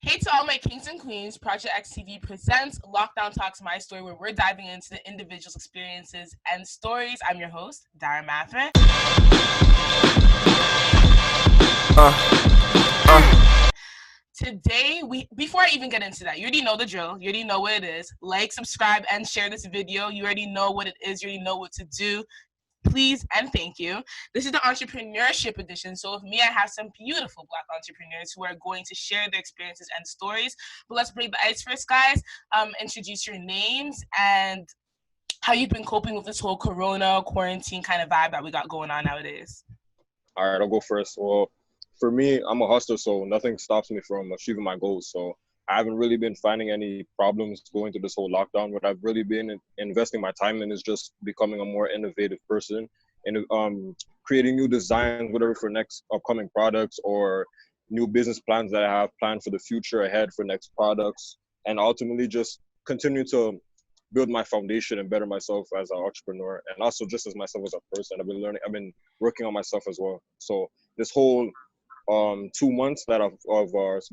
Hey to all my kings and queens, Project X TV presents Lockdown Talks My Story, where we're diving into the individual's experiences and stories. I'm your host, Dara Matherin. Today, before I even get into that, you already know the drill. You already know what it is. Like, subscribe, and share this video. You already know what it is. You already know what to do. Please and thank you. This is the Entrepreneurship edition. So with me, I have some beautiful Black entrepreneurs who are going to share their experiences and stories. But let's break the ice first, guys. Introduce your names and how you've been coping with this whole Corona quarantine kind of vibe that we got going on nowadays. All right, I'll go first. Well, for me, I'm a hustler, so nothing stops me from achieving my goals. So I haven't really been finding any problems going through this whole lockdown. What I've really been investing my time in is just becoming a more innovative person and creating new designs, whatever for next upcoming products or new business plans that I have planned for the future ahead for next products, and ultimately just continue to build my foundation and better myself as an entrepreneur and also just as myself as a person. I've been working on myself as well. So this whole 2 months that of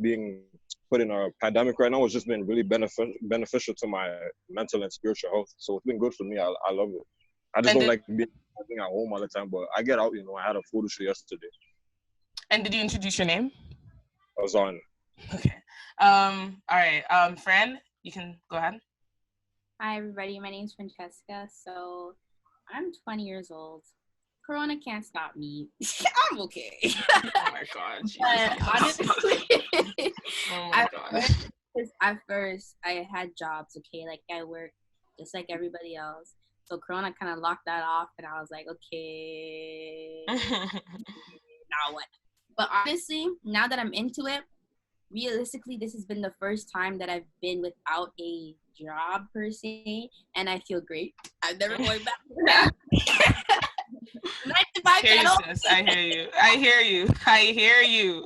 being put in a pandemic right now has just been really beneficial to my mental and spiritual health. So it's been good for me. I love it. I just don't like being at home all the time, but I get out. I had a photo shoot yesterday. And did you introduce your name? I was on. Okay. All right. Fran, you can go ahead. Hi, everybody. My name's Francesca. So I'm 20 years old. Corona can't stop me. I'm okay. Oh my God. Honestly, oh my God. At first, I had jobs, okay? Like, I work just like everybody else. So Corona kind of locked that off, and I was like, okay, now what? But honestly, now that I'm into it, realistically, this has been the first time that I've been without a job per se, and I feel great. I'm never going back to that. 9 to 5 hear you, sis. I hear you.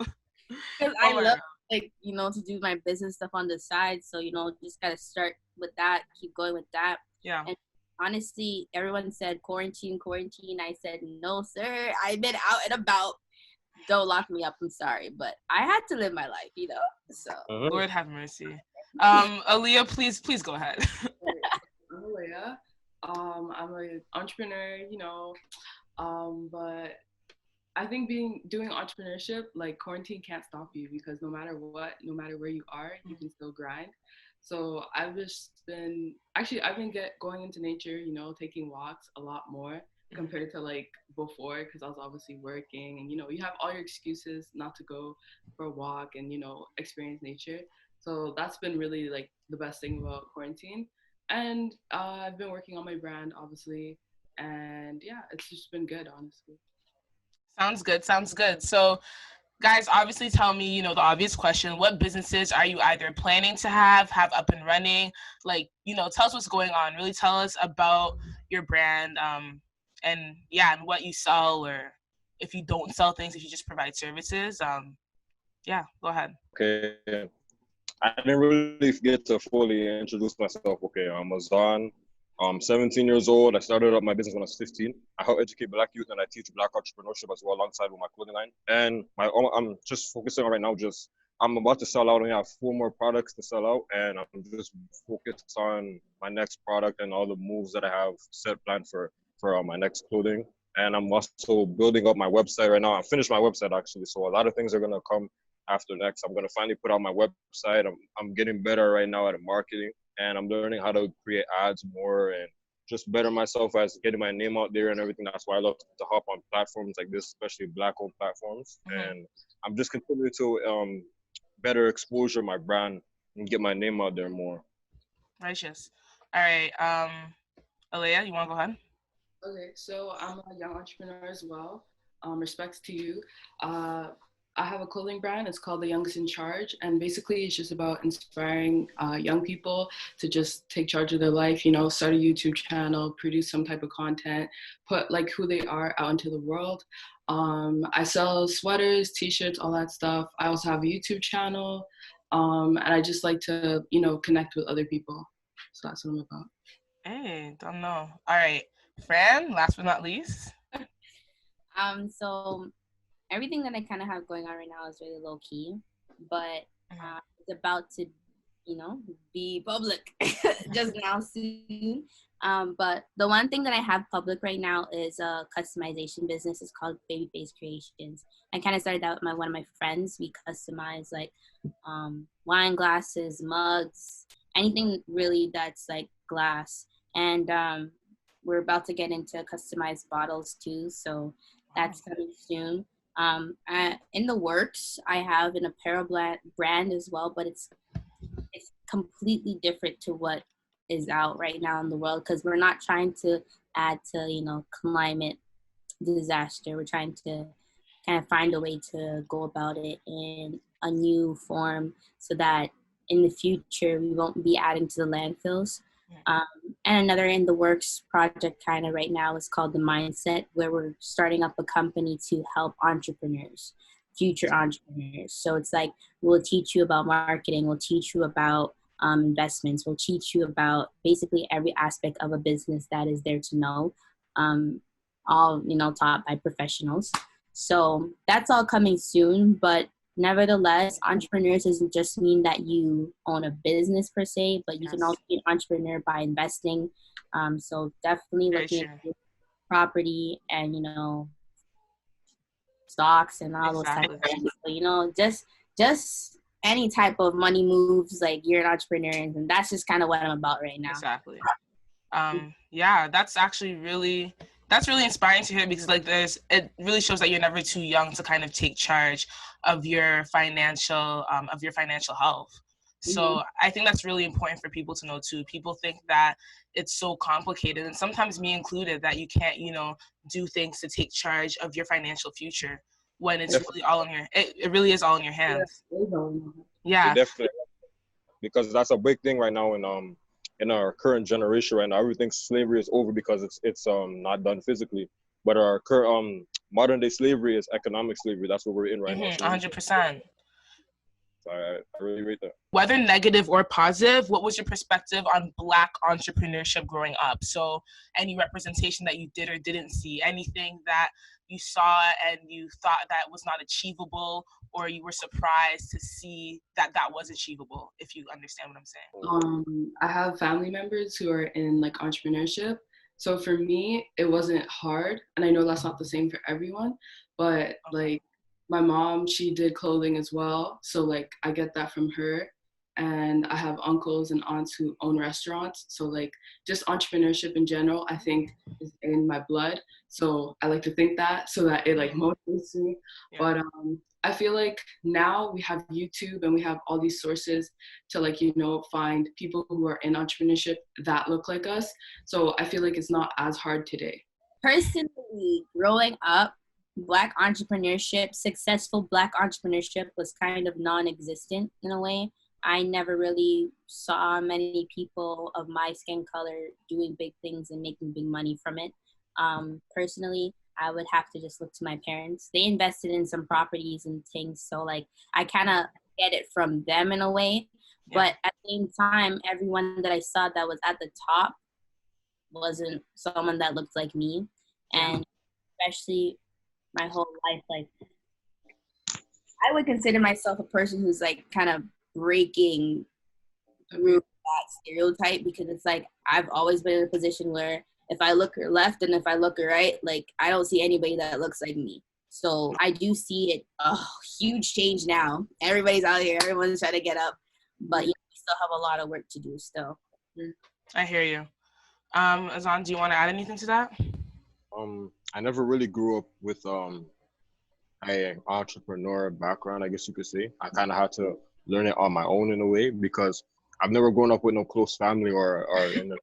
Because I love, to do my business stuff on the side. So, just gotta start with that, keep going with that. Yeah. And honestly, everyone said quarantine. I said, no, sir. I've been out and about. Don't lock me up. I'm sorry, but I had to live my life, So Lord have mercy. Aaliyah, please go ahead. I'm Aaliyah. I'm an entrepreneur, but I think doing entrepreneurship, like quarantine can't stop you because no matter what, no matter where you are, you can still grind. So I've been going into nature, taking walks a lot more compared to like before, because I was obviously working and you have all your excuses not to go for a walk and experience nature. So that's been really like the best thing about quarantine. And I've been working on my brand obviously, and yeah, it's just been good, honestly. Sounds good. So guys, obviously tell me, the obvious question: what businesses are you either planning to have up and running? Like, tell us what's going on. Really tell us about your brand, and what you sell, or if you don't sell things, if you just provide services. Go ahead. Okay. I didn't really get to fully introduce myself. Okay, I'm Azan. I'm 17 years old. I started up my business when I was 15. I help educate Black youth and I teach Black entrepreneurship as well alongside with my clothing line. And I'm just focusing on right now, I'm about to sell out. I have 4 more products to sell out, and I'm just focused on my next product and all the moves that I have set planned for my next clothing. And I'm also building up my website right now. I finished my website actually, so a lot of things are gonna come after next. I'm gonna finally put out my website. I'm getting better right now at marketing, and I'm learning how to create ads more and just better myself as getting my name out there and everything. That's why I love to hop on platforms like this, especially Black-owned platforms. Mm-hmm. And I'm just continuing to better exposure my brand and get my name out there more. Righteous. All right, Alea, you want to go ahead? Okay, so I'm a young entrepreneur as well. Respects to you. I have a clothing brand. It's called The Youngest in Charge. And basically it's just about inspiring young people to just take charge of their life, start a YouTube channel, produce some type of content, put like who they are out into the world. I sell sweaters, t-shirts, all that stuff. I also have a YouTube channel. And I just like to, connect with other people. So that's what I'm about. Hey, don't know. All right. Fran, last but not least. So everything that I kind of have going on right now is really low key, but about to, be public just now soon. But the one thing that I have public right now is a customization business. It's called Babyface Creations. I kind of started out with one of my friends. We customize like wine glasses, mugs, anything really that's like glass. And we're about to get into customized bottles too. So that's coming soon. In the works, I have an apparel brand as well, but it's completely different to what is out right now in the world, because we're not trying to add to climate disaster. We're trying to kind of find a way to go about it in a new form so that in the future we won't be adding to the landfills. And another in the works project kind of right now is called The Mindset, where we're starting up a company to help entrepreneurs, future entrepreneurs. So it's like, we'll teach you about marketing, we'll teach you about investments, we'll teach you about basically every aspect of a business that is there to know, all taught by professionals. So that's all coming soon. But nevertheless, entrepreneurs doesn't just mean that you own a business per se, but you can also be an entrepreneur by investing. So definitely looking at property and stocks and all those types of things. So just any type of money moves, like you're an entrepreneur, and that's just kind of what I'm about right now. Exactly. Yeah, that's actually really inspiring to hear, because it really shows that you're never too young to kind of take charge of your financial health. So I think that's really important for people to know too. People think that it's so complicated, and sometimes me included, that you can't, do things to take charge of your financial future, when it's really all in it really is all in your hands. Yeah. Definitely. Because that's a big thing right now in our current generation right now. Everything slavery is over because it's not done physically. But our current modern day slavery is economic slavery. That's what we're in right now. 100%. So I really rate that. Whether negative or positive, what was your perspective on Black entrepreneurship growing up? So any representation that you did or didn't see, anything that you saw and you thought that was not achievable, or you were surprised to see that was achievable, if you understand what I'm saying. I have family members who are in like entrepreneurship. So for me, it wasn't hard. And I know that's not the same for everyone, but like my mom, she did clothing as well. So like I get that from her. And I have uncles and aunts who own restaurants. So like just entrepreneurship in general, I think is in my blood. So I like to think that, so that it like motivates me. Yeah. But I feel like now we have YouTube and we have all these sources to like, find people who are in entrepreneurship that look like us. So I feel like it's not as hard today. Personally, growing up, Black entrepreneurship, successful Black entrepreneurship was kind of non-existent in a way. I never really saw many people of my skin color doing big things and making big money from it. Personally, I would have to just look to my parents. They invested in some properties and things, so like I kind of get it from them in a way. Yeah. But at the same time, everyone that I saw that was at the top wasn't someone that looked like me. And especially my whole life, like I would consider myself a person who's like kind of breaking through that stereotype, because it's like I've always been in a position where if I look left and if I look right, like I don't see anybody that looks like me. So I do see it a huge change now. Everybody's out here, everyone's trying to get up, but we still have a lot of work to do still. I hear you. Azan, do you want to add anything to that? I never really grew up with an entrepreneur background, I guess you could say. I kind of had to learn it on my own in a way, because I've never grown up with no close family or in a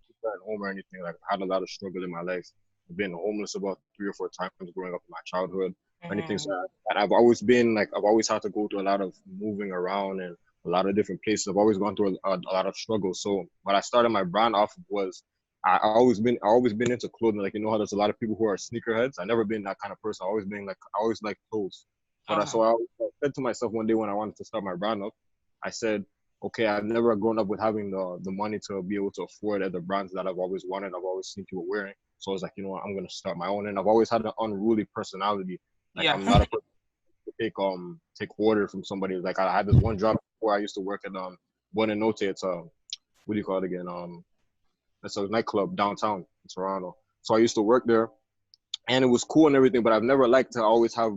home or anything. Like I had a lot of struggle in my life. I've been homeless about 3 or 4 times growing up in my childhood. Anything so that. And I've always had to go through a lot of moving around and a lot of different places. I've always gone through a lot of struggles. So what I started my brand off was I always been into clothing. Like, how there's a lot of people who are sneakerheads. I've never been that kind of person. I always liked clothes. But so I said to myself one day when I wanted to start my brand up, I said, okay, I've never grown up with having the money to be able to afford other brands that I've always wanted. I've always seen people wearing. So I was like, I'm going to start my own. And I've always had an unruly personality. Like I'm not a person to take order from somebody. Like I had this one job before I used to work at Buona Notte. It's what do you call it again? It's a nightclub downtown in Toronto. So I used to work there, and it was cool and everything. But I've never liked to always have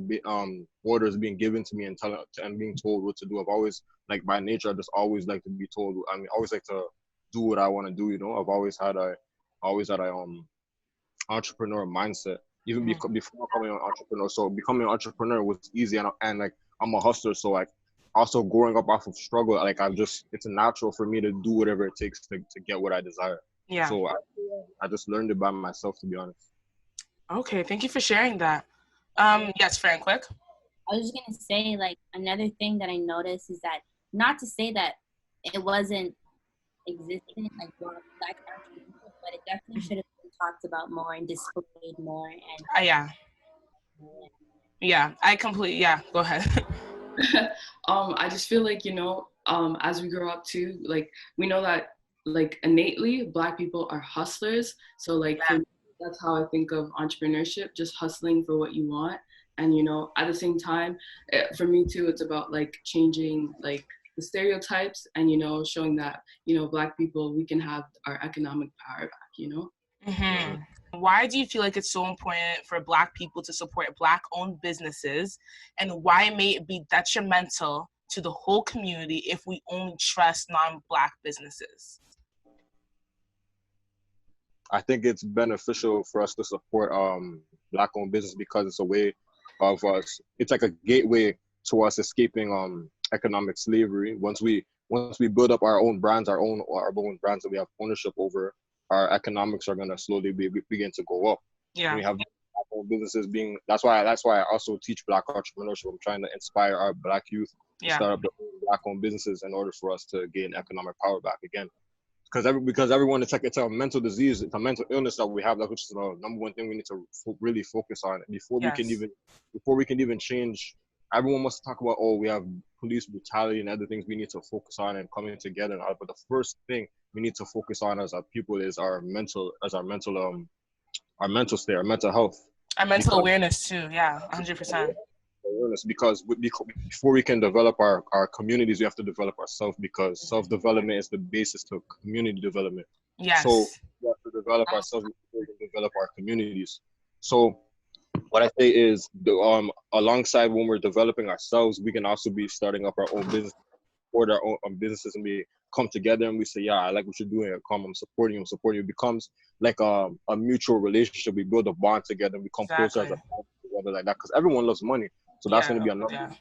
orders being given to me and being told what to do. I've always, like, by nature, I just always like to be told. I mean, I always like to do what I want to do. You know, I've always had a entrepreneur mindset, even before becoming an entrepreneur. So becoming an entrepreneur was easy, and like, I'm a hustler, so like, also growing up off of struggle, like, it's natural for me to do whatever it takes to get what I desire. Yeah. So I just learned it by myself, to be honest. Okay, thank you for sharing that. Yes, Fran, quick. I was just gonna say, like, another thing that I noticed is that, not to say that it wasn't existent, like black entrepreneurship, but it definitely should have been talked about more and displayed more. And yeah, I completely, go ahead. I just feel like, as we grow up too, like, we know that, like, innately Black people are hustlers. So like, for me, that's how I think of entrepreneurship, just hustling for what you want. And at the same time, for me too, it's about like changing like the stereotypes and showing that Black people, we can have our economic power back. Mm-hmm. Why do you feel like it's so important for Black people to support Black-owned businesses, and why may it be detrimental to the whole community if we only trust non-Black businesses? I think it's beneficial for us to support Black-owned business because it's a way of us. It's like a gateway to us escaping economic slavery. Once we build up our own brands, our own brands that we have ownership over, our economics are gonna slowly begin to go up. Yeah. We have Black-owned businesses being. That's why I also teach Black entrepreneurship. I'm trying to inspire our Black youth to start up their own Black-owned businesses in order for us to gain economic power back again. Because everyone, it's a mental disease, it's a mental illness that we have, which is the number one thing we need to really focus on before we can even change. Everyone must talk about, we have police brutality and other things we need to focus on and coming together. But the first thing we need to focus on as a people is our mental state, our mental health, our mental awareness too. 100%. Awareness, because before we can develop our communities, we have to develop ourselves, because self-development is the basis to community development. Yes. So we have to develop ourselves before we can develop our communities. So what I say is, alongside when we're developing ourselves, we can also be starting up our own business, support our own businesses, and we come together and we say, I like what you're doing. I'm supporting you. It becomes like a mutual relationship. We build a bond together and we come closer as a family together like that, because everyone loves money. So that's going to be another way of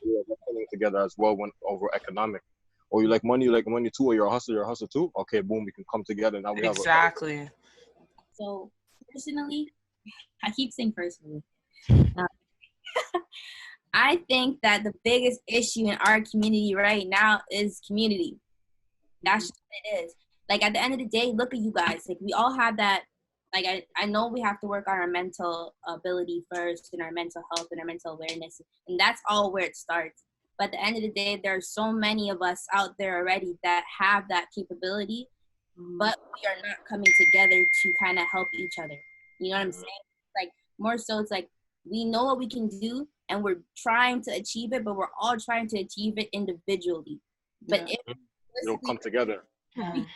coming together as well when over economic. Or you like money too, or you're a hustler too. Okay, boom, we can come together. Now we have So personally, I keep saying personally, I think that the biggest issue in our community right now is community. That's just what it is. Like, at the end of the day, look at you guys. Like, we all have that. Like, I know we have to work on our mental ability first, and our mental health and our mental awareness. And that's all where it starts. But at the end of the day, there are so many of us out there already that have that capability, but we are not coming together to kind of help each other. You know what I'm saying? Like, more so, it's like, we know what we can do, and we're trying to achieve it, but we're all trying to achieve it individually. But if we don't come together. Together,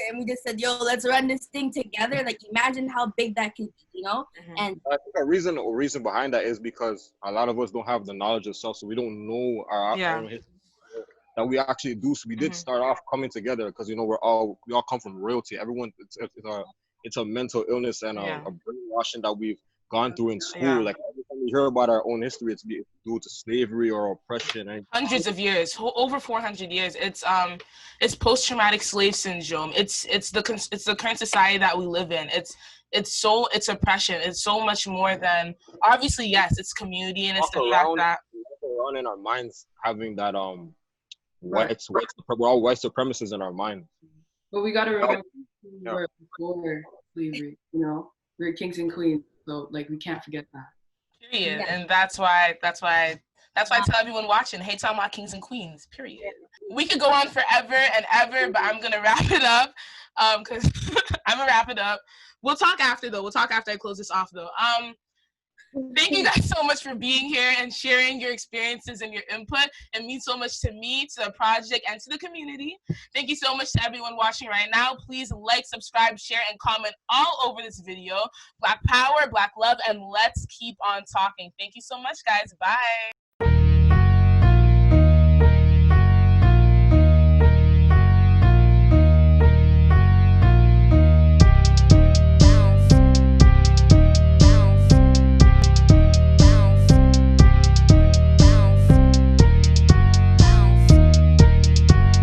and we just said, let's run this thing together. Like, imagine how big that could be, And I think a reason behind that is because a lot of us don't have the knowledge of self, so we don't know our own history that we actually do. So we did start off coming together because we all come from royalty. Everyone, it's a mental illness and a brainwashing that we've gone through in school. Like, every time we hear about our own history, it's due to slavery or oppression. And hundreds of years, over 400 years. It's post-traumatic slave syndrome. It's the current society that we live in. It's oppression. It's so much more than, obviously, yes, it's community, and it's the fact that we're on in our minds having that we're all white supremacists in our mind. But we gotta remember, we're before slavery. We're kings and queens. So, like, we can't forget that. Period. Yeah. And that's why I tell everyone watching, hey, talking about kings and queens, period. We could go on forever and ever, but I'm going to wrap it up because I'm going to wrap it up. We'll talk after, though. We'll talk after I close this off, though. Thank you guys so much for being here and sharing your experiences and your input. It means so much to me, to the project, and to the community. Thank you so much to everyone watching right now. Please like, subscribe, share, and comment all over this video. Black power, Black love, and let's keep on talking. Thank you so much, guys. Bye.